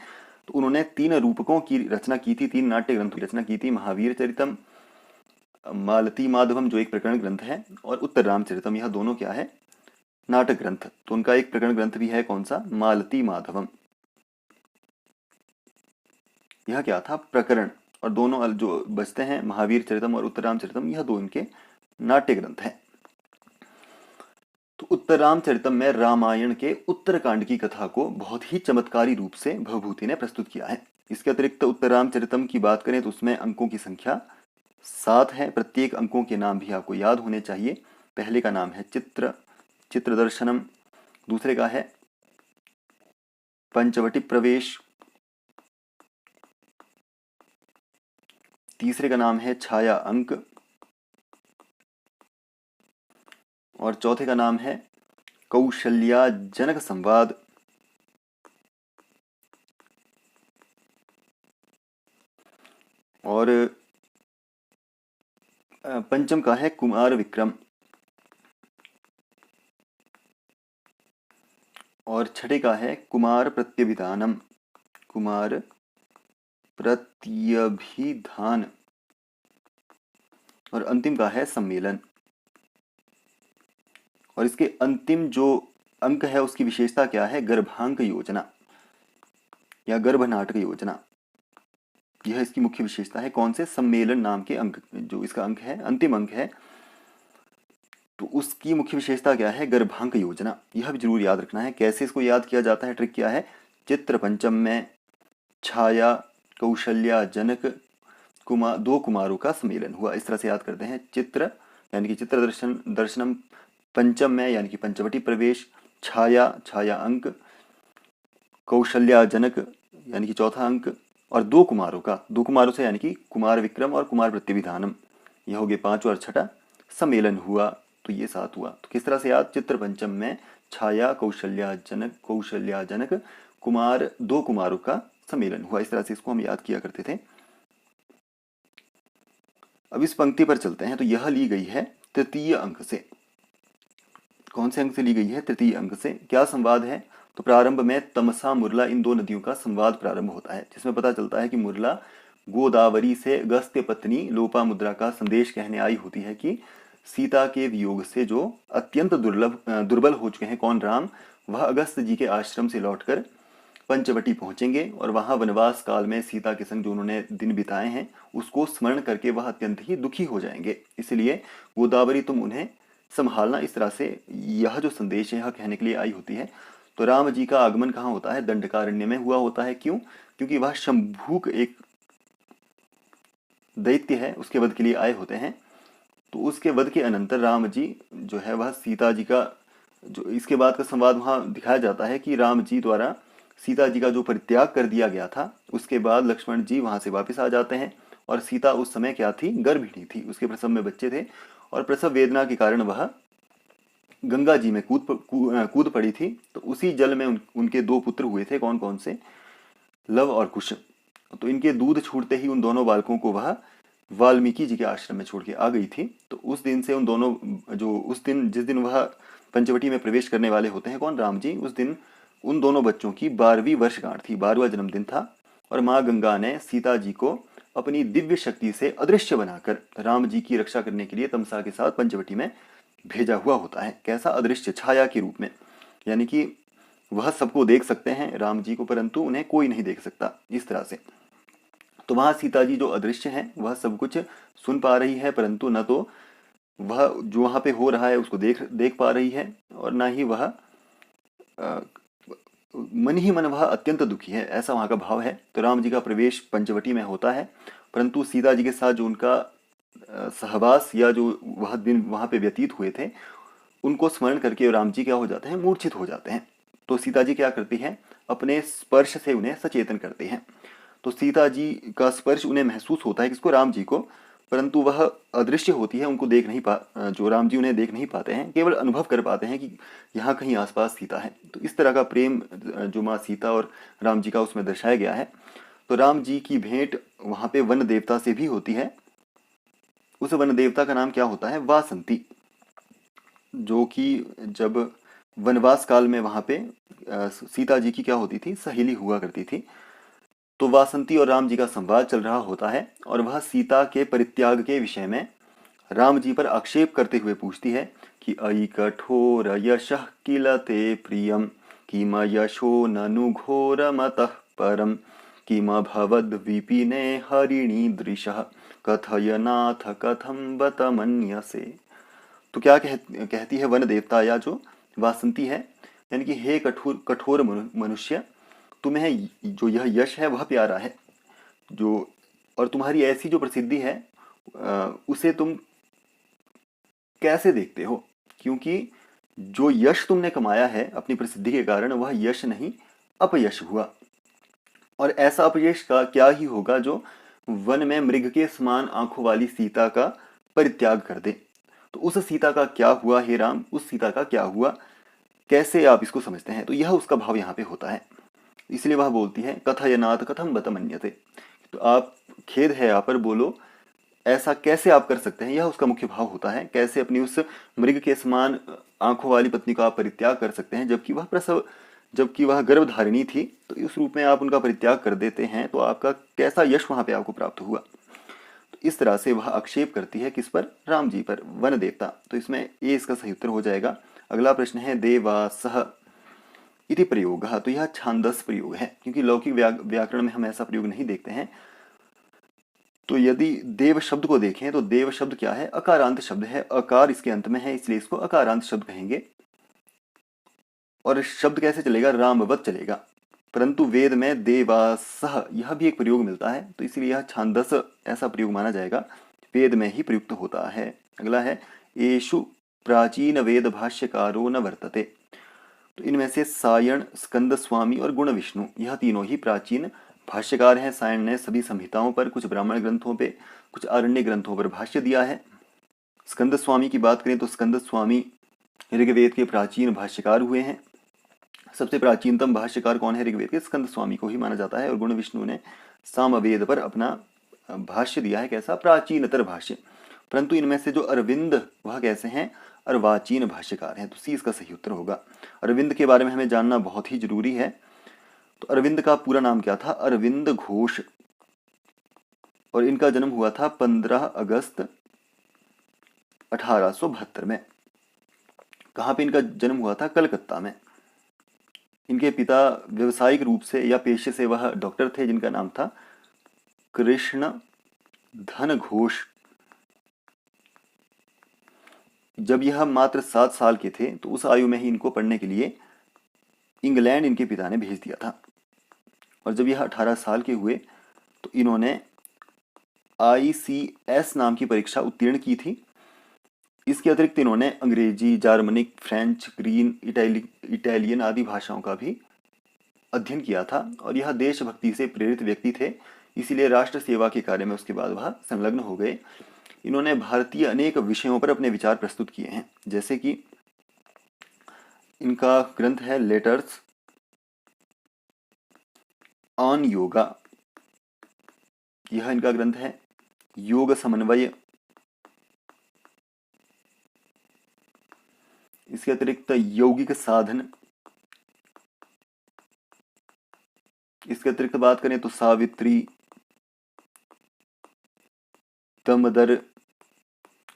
तो उन्होंने 3 रूपकों की रचना की थी, 3 नाट्य ग्रंथों की रचना की थी। महावीर चरितम, मालती माधवम जो एक प्रकरण ग्रंथ है और उत्तर रामचरितम, यह दोनों क्या है, नाटक ग्रंथ। तो उनका एक प्रकरण ग्रंथ भी है, कौन सा, मालती माधवम। यह क्या था, प्रकरण। और दोनों जो बचते हैं महावीर चरितम और उत्तर रामचरितम, यह दो इनके नाट्य ग्रंथ हैं। तो उत्तर रामचरितम में रामायण के उत्तरकांड की कथा को बहुत ही चमत्कारी रूप से भवभूति ने प्रस्तुत किया है। इसके अतिरिक्त उत्तर रामचरितम की बात करें तो उसमें अंकों की संख्या 7 है। प्रत्येक अंकों के नाम भी आपको याद होने चाहिए। पहले का नाम है चित्र दर्शनम, दूसरे का है पंचवटी प्रवेश, तीसरे का नाम है छाया अंक, और चौथे का नाम है कौशल्या जनक संवाद, और पंचम का है कुमार विक्रम, और छठे का है कुमार प्रत्यभिधानम, कुमार प्रत्यभिधान, और अंतिम का है सम्मेलन। और इसके अंतिम जो अंक है उसकी विशेषता क्या है, गर्भांक योजना या गर्भनाटक योजना, यह इसकी मुख्य विशेषता है। कौन से, सम्मेलन नाम के अंक, जो इसका अंक है, अंतिम अंक है, तो उसकी मुख्य विशेषता क्या है, गर्भांक योजना। यह भी जरूर याद रखना है। कैसे इसको याद किया जाता है, ट्रिक क्या है, चित्र पंचम में छाया कौशल्या जनक दो कुमारों का सम्मेलन हुआ, इस तरह से याद करते हैं। चित्र यानी कि चित्र दर्शनम, पंचम में यानी कि पंचवटी प्रवेश, छाया अंक, कौशल्या जनक यानी कि चौथा अंक, और दो कुमारों से यानी कि कुमार विक्रम और कुमार प्रत्यभिधानम, यह हो गए 5 और छठा सम्मेलन हुआ, तो ये 7 हुआ। तो किस तरह से याद, चित्र पंचम में छाया कौशल्या जनक दो कुमारों का सम्मेलन हुआ, इस तरह से इसको हम याद किया करते थे। अब इस पंक्ति पर चलते हैं। तो यह ली गई है तृतीय अंक से। कौन से अंक से ली गई है, तृतीय अंक से। क्या संवाद है, तो प्रारंभ में तमसा मुरला, इन दो नदियों का संवाद प्रारंभ होता है, जिसमें पता चलता है कि मुरला गोदावरी से अगस्त्य पत्नी लोपामुद्रा का संदेश कहने आई होती है कि सीता के वियोग से जो अत्यंत दुर्बल हो चुके हैं, कौन, राम, वह अगस्त्य जी के आश्रम से लौटकर पंचवटी पहुंचेंगे और वहां वनवास काल में सीता के संग जो उन्होंने दिन बिताए हैं उसको स्मरण करके वह अत्यंत ही दुखी हो जाएंगे। इसलिए गोदावरी तुम उन्हें संभालना, इस तरह से यह जो संदेश है यह कहने के लिए आई होती है। तो राम जी का आगमन कहाँ होता है, दंडकारण्य में हुआ होता है। क्यों, क्योंकि वह शंभूक एक दैत्य है, उसके वध के लिए आए होते हैं। तो उसके वध के अनंतर राम जी जो है वह सीता जी का, जो इसके बाद का संवाद वहाँ दिखाया जाता है कि राम जी द्वारा सीता जी का जो परित्याग कर दिया गया था, उसके बाद लक्ष्मण जी वहाँ से वापस आ जाते हैं और सीता उस समय क्या थी, गर्भिणी थी, उसके प्रसव में बच्चे थे और प्रसव वेदना के कारण वह गंगा जी में कूद पड़ी थी। तो उसी जल में उनके 2 पुत्र हुए थे, कौन कौन से, लव और कुश। तो इनके दूध छूटते ही उन दोनों बालकों को वह वाल्मीकि जी के आश्रम में छोड़ के आ गई थी। तो उस दिन से उन दोनों, जो उस दिन जिस दिन वह पंचवटी में प्रवेश करने वाले होते हैं, कौन, राम जी, उस दिन उन दोनों बच्चों की 12वीं वर्षगांठ थी, 12वां जन्मदिन था। और माँ गंगा ने सीता जी को अपनी दिव्य शक्ति से अदृश्य बनाकर राम जी की रक्षा करने के लिए तमसा के साथ पंचवटी में भेजा हुआ होता है। कैसा, अदृश्य, छाया के रूप में, यानी कि वह सबको देख सकते हैं राम जी को, परंतु उन्हें कोई नहीं देख सकता, इस तरह से। तो वहाँ सीता जी जो अदृश्य हैं वह सब कुछ सुन पा रही है, परंतु न तो वह जो वहाँ पे हो रहा है उसको देख पा रही है, और न ही वह मन ही मन वह अत्यंत दुखी है, ऐसा वहाँ का भाव है। तो राम जी का प्रवेश पंचवटी में होता है, परंतु सीता जी के साथ जो उनका सहवास या जो वह दिन वहाँ पे व्यतीत हुए थे, उनको स्मरण करके राम जी क्या हो जाते हैं, मूर्छित हो जाते हैं। तो सीता जी क्या करती हैं, अपने स्पर्श से उन्हें सचेतन करती हैं। तो सीता जी का स्पर्श उन्हें महसूस होता है, किसको, राम जी को, परंतु वह अदृश्य होती है, उनको देख नहीं जो राम जी उन्हें देख नहीं पाते हैं, केवल अनुभव कर पाते हैं कि यहाँ कहीं आसपास सीता है। तो इस तरह का प्रेम जो माँ सीता और राम जी का उसमें दर्शाया गया है। तो राम जी की भेंट वहाँ पे वन देवता से भी होती है। उस वन देवता का नाम क्या होता है, वासंती, जो कि जब वनवास काल में वहाँ पे सीता जी की क्या होती थी, सहेली हुआ करती थी। तो वासंती और राम जी का संवाद चल रहा होता है और वह सीता के परित्याग के विषय में राम जी पर आक्षेप करते हुए पूछती है कि अयि कठोर यशः किल ते प्रियम किम यशो ननु घोरमतः परम किम भवद् विपिने हरिणी दृशः कथय नाथ कथम बत मन्यसे। तो क्या कहती है वन देवता या जो वासंती है, यानी कि हे कठोर कठोर मनुष्य, तुम्हें जो यह यश है वह प्यारा है, जो और तुम्हारी ऐसी जो प्रसिद्धि है उसे तुम कैसे देखते हो, क्योंकि जो यश तुमने कमाया है अपनी प्रसिद्धि के कारण वह यश नहीं अपयश हुआ। और ऐसा अपयश का क्या ही होगा जो वन में मृग के समान आंखों वाली सीता का परित्याग कर दे। तो उस सीता का क्या हुआ हे राम, उस सीता का क्या हुआ, कैसे आप इसको समझते हैं। तो यह उसका भाव यहाँ पे होता है, इसलिए वह बोलती है कथयनाथ कथम बत मन्यते। तो आप खेद है यहाँ पर, बोलो ऐसा कैसे आप कर सकते हैं। यह उसका मुख्य भाव होता है, कैसे अपनी उस मृग के समान आंखों वाली पत्नी का आप परित्याग कर सकते हैं, जबकि वह गर्भधारिणी थी, तो इस रूप में आप उनका परित्याग कर देते हैं, तो आपका कैसा यश वहां पे आपको प्राप्त हुआ। तो इस तरह से वह आक्षेप करती है किस पर, राम जी पर, वन देवता। तो इसमें ए इसका सही उत्तर हो जाएगा। अगला प्रश्न है देवासह इति प्रयोग। तो यह छांदस प्रयोग है, क्योंकि लौकिक व्याकरण में हम ऐसा प्रयोग नहीं देखते हैं। तो यदि देव शब्द को देखें तो देव शब्द क्या है, अकारांत शब्द है, अकार इसके अंत में है, इसलिए इसको अकारांत शब्द कहेंगे। और शब्द कैसे चलेगा, रामवत चलेगा। परंतु वेद में देवासह यह भी एक प्रयोग मिलता है, तो इसलिए यह छांदस ऐसा प्रयोग माना जाएगा, वेद में ही प्रयुक्त होता है। अगला है एषु प्राचीन वेद भाष्यकारो न वर्तते। तो इनमें से सायण, स्कंद स्वामी और गुण विष्णु, यह तीनों ही प्राचीन भाष्यकार हैं। सायण ने सभी संहिताओं पर, कुछ ब्राह्मण ग्रंथों पे, कुछ आरण्य ग्रंथों पर भाष्य दिया है। स्कंद स्वामी की बात करें तो स्कंद स्वामी ऋग्वेद के प्राचीन भाष्यकार हुए हैं। सबसे प्राचीनतम भाष्यकार कौन है ऋग्वेद के, स्कंद स्वामी को ही माना जाता है। और गुण विष्णु ने सामवेद पर अपना भाष्य दिया है, कैसा, प्राचीनतर भाष्य। परंतु इनमें से जो अरविंद वह कैसे हैं, अर्वाचीन भाष्यकार हैं। तो सी इसका सही उत्तर होगा। अरविंद के बारे में हमें जानना बहुत ही जरूरी है। तो अरविंद का पूरा नाम क्या था, अरविंद घोष, और इनका जन्म हुआ था 15 अगस्त 1872 में। कहाँ पे इनका जन्म हुआ था, कलकत्ता में। इनके पिता व्यवसायिक रूप से या पेशे से वह डॉक्टर थे, जिनका नाम था कृष्ण धन घोष। जब यह मात्र 7 साल के थे तो उस आयु में ही इनको पढ़ने के लिए इंग्लैंड इनके पिता ने भेज दिया था। और जब यह 18 साल के हुए तो इन्होंने ICS नाम की परीक्षा उत्तीर्ण की थी। इसके अतिरिक्त इन्होंने अंग्रेजी, जार्मनिक, फ्रेंच, ग्रीन, इटालियन आदि भाषाओं का भी अध्ययन किया था। और यह देशभक्ति से प्रेरित व्यक्ति थे, इसीलिए राष्ट्र सेवा के कार्य में उसके बाद वह संलग्न हो गए। इन्होंने भारतीय अनेक विषयों पर अपने विचार प्रस्तुत किए हैं, जैसे कि इनका ग्रंथ है लेटर्स ऑन योगा, यह इनका ग्रंथ है। योग समन्वय, इसके अतिरिक्त यौगिक साधन, इसके अतिरिक्त बात करें तो सावित्री, दमदर,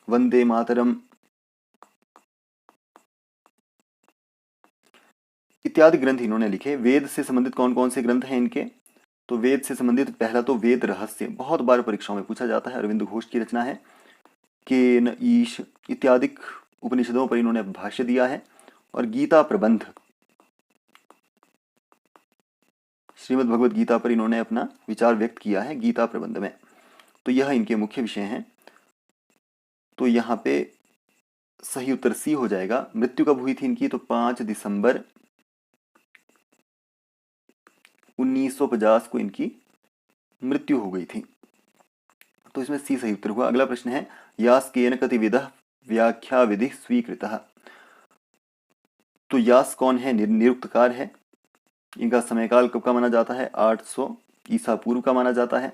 वंदे मातरम इत्यादि ग्रंथ इन्होंने लिखे। वेद से संबंधित कौन कौन से ग्रंथ हैं इनके, तो वेद से संबंधित पहला तो वेद रहस्य, बहुत बार परीक्षाओं में पूछा जाता है, अरविंद घोष की रचना है। केन, ईश इत्यादि उपनिषदों पर इन्होंने भाष्य दिया है। और गीता प्रबंध, श्रीमद् भगवद गीता पर इन्होंने अपना विचार व्यक्त किया है गीता प्रबंध में। तो यह इनके मुख्य विषय हैं। तो यहाँ पे सही उत्तर सी हो जाएगा। मृत्यु कब हुई थी इनकी, तो 5 दिसंबर 1950 को इनकी मृत्यु हो गई थी। तो इसमें सी सही उत्तर हुआ। अगला प्रश्न है यास्केन कतिविधः व्याख्या विधि स्वीकृतः। तो यास कौन है, निरुक्तकार है। इनका समयकाल कब का माना जाता है, 800 ईसा पूर्व का माना जाता है।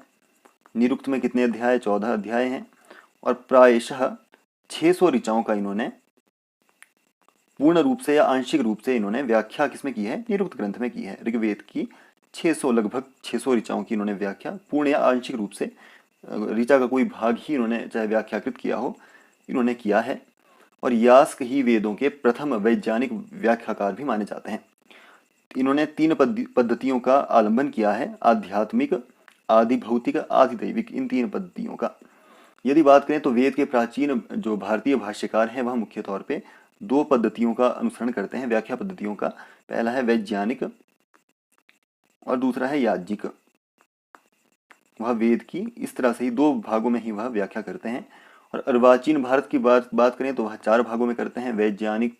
निरुक्त में कितने अध्याय, 14 अध्याय हैं। और प्रायशः 600 ऋचाओं का इन्होंने पूर्ण रूप से या आंशिक रूप से इन्होंने व्याख्या किसमें की है, निरुक्त ग्रंथ में की है। ऋग्वेद की 600 लगभग 600 ऋचाओं की इन्होंने व्याख्या पूर्ण या आंशिक रूप से, ऋचा का कोई भाग ही इन्होंने चाहे व्याख्याकृत किया हो, इन्होंने किया है। और यास्क ही वेदों के प्रथम वैज्ञानिक व्याख्याकार भी माने जाते हैं। इन्होंने 3 पद्धतियों का आलंबन किया है, आध्यात्मिक, आदि भौतिक, आदि दैविक, इन 3 पद्धतियों का। यदि बात करें तो वेद के प्राचीन जो भारतीय भाष्यकार हैं वह मुख्य तौर पे 2 पद्धतियों का अनुसरण करते हैं, व्याख्या पद्धतियों का। पहला है वैज्ञानिक और दूसरा है याज्ञिक। वह वेद की इस तरह से ही 2 भागों में ही वह व्याख्या करते हैं। और अर्वाचीन भारत की बात करें तो वह 4 भागों में करते हैं, वैज्ञानिक,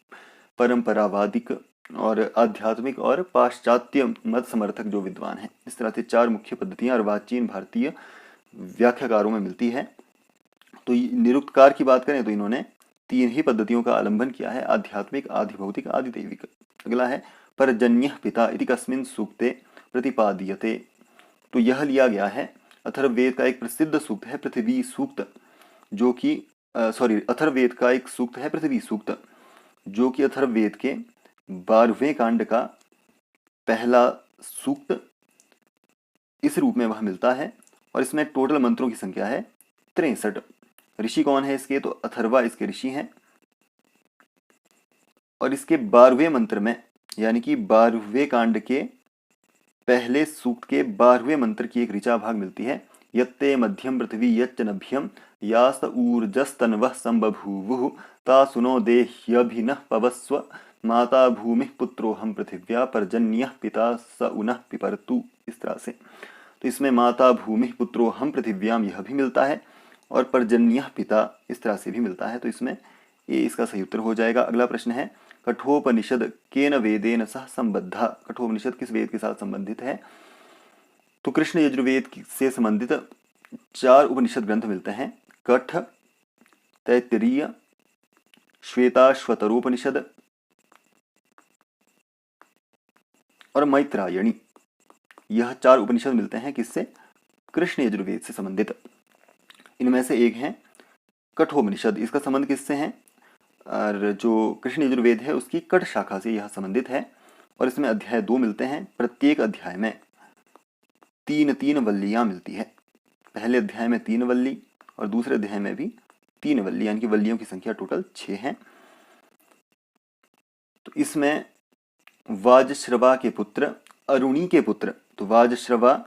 परंपरावादिक और आध्यात्मिक और पाश्चात्य मत समर्थक जो विद्वान हैं। इस तरह से 4 मुख्य पद्धतियां अर्वाचीन भारतीय व्याख्याकारों में मिलती है। तो निरुक्तकार की बात करें तो इन्होंने 3 ही पद्धतियों का आलंबन किया है, आध्यात्मिक, आदि भौतिक, आदि दैविक। अगला है परजन्यः पिता इति कस्मिन् सूक्ते प्रतिपाद्यते। तो यह लिया गया है अथर्ववेद का एक प्रसिद्ध सूक्त है पृथ्वी सूक्त, जो कि अथर्ववेद का एक सूक्त है पृथ्वी सूक्त, जो कि अथर्ववेद के 12वें कांड का पहला सूक्त इस रूप में वह मिलता है। और इसमें टोटल मंत्रों की संख्या है 63। ऋषि कौन है इसके? तो अथर्वा इसके ऋषि हैं। और इसके 12वें मंत्र में, यानी कि 12वें कांड के पहले सूक्त के 12वें मंत्र की एक ऋचा भाग मिलती है। यत्ते मध्यम पृथ्वी यच्च नभ्यम यास्त ऊर्जस्तन्वः संबभूवुः ता सुनो देह्यभिनः पवस्व माता भूमिः पुत्रोऽहं पृथिव्या पर्जन्यः पिता स उनः पिपरतु। इस तरह से तो इसमें माता भूमिः पुत्रोऽहं पृथिव्याम यह भी मिलता है और पर्जन्यः पिता इस तरह से भी मिलता है। तो इसमें ये इसका सही उत्तर हो जाएगा। अगला प्रश्न है कठोपनिषद केन वेदेन सह संबद्धा। कठोपनिषद किस वेद के साथ संबंधित है? तो कृष्ण यजुर्वेद से संबंधित 4 उपनिषद ग्रंथ मिलते हैं, कठ, तैत्तिरीय, श्वेताश्वतरोपनिषद और मैत्रायणी। यह 4 उपनिषद मिलते हैं किससे? कृष्ण यजुर्वेद से संबंधित। इनमें से एक है कठोपनिषद। इसका संबंध किससे है? और जो कृष्ण यजुर्वेद है उसकी कठ शाखा से यह संबंधित है। और इसमें अध्याय 2 मिलते हैं। प्रत्येक अध्याय में 3 वल्लियां मिलती है। पहले अध्याय में 3 वल्ली और दूसरे अध्याय में भी 3 वल्ली, यानी कि वल्लियों की संख्या टोटल 6 है। तो इसमें वाजश्रवा के पुत्र, अरुणी के पुत्र, तो वाजश्रवा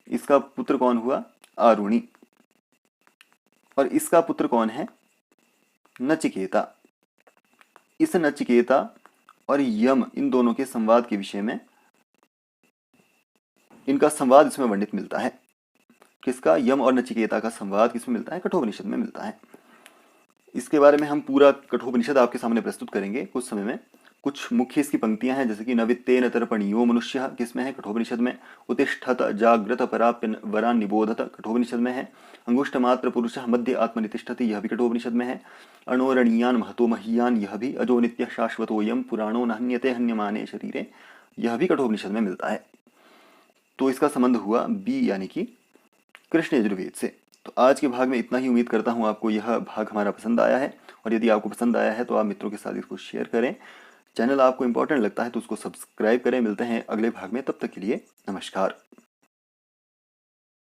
इसका पुत्र कौन हुआ? अरुणी। और इसका पुत्र कौन है? नचिकेता। इस नचिकेता और यम इन दोनों के संवाद के विषय में इनका संवाद इसमें वर्णित मिलता है। किसका? यम और नचिकेता का संवाद किसमें मिलता है? कठोपनिषद में मिलता है। इसके बारे में हम पूरा कठोपनिषद आपके सामने प्रस्तुत करेंगे कुछ समय में। कुछ मुख्य इसकी पंक्तियां हैं, जैसे कि नवित्तेन तर्पणीयो मनुष्य किसमें है? कठोपनिषद में। उत्तिष्ठत जाग्रत पराप्य वरान निबोधत कठोपनिषद में है। अंगुष्ठ मात्र पुरुषः मध्य आत्मनितिष्ठति यह भी कठोपनिषद में है। अणोरणीयान महतो महीयान यह भी। अजो नित्य शाश्वतोयम पुराणो न हन्यते हन्यमाने शरीरे यह भी कठोपनिषद में मिलता है। तो इसका संबंध हुआ बी यानी कि कृष्ण यजुर्वेद से। तो आज के भाग में इतना ही। उम्मीद करता हूँ आपको यह भाग हमारा पसंद आया है। और यदि आपको पसंद आया है तो आप मित्रों के साथ इसको शेयर करें। चैनल आपको इंपॉर्टेंट लगता है तो उसको सब्सक्राइब करें। मिलते हैं अगले भाग में, तब तक के लिए नमस्कार।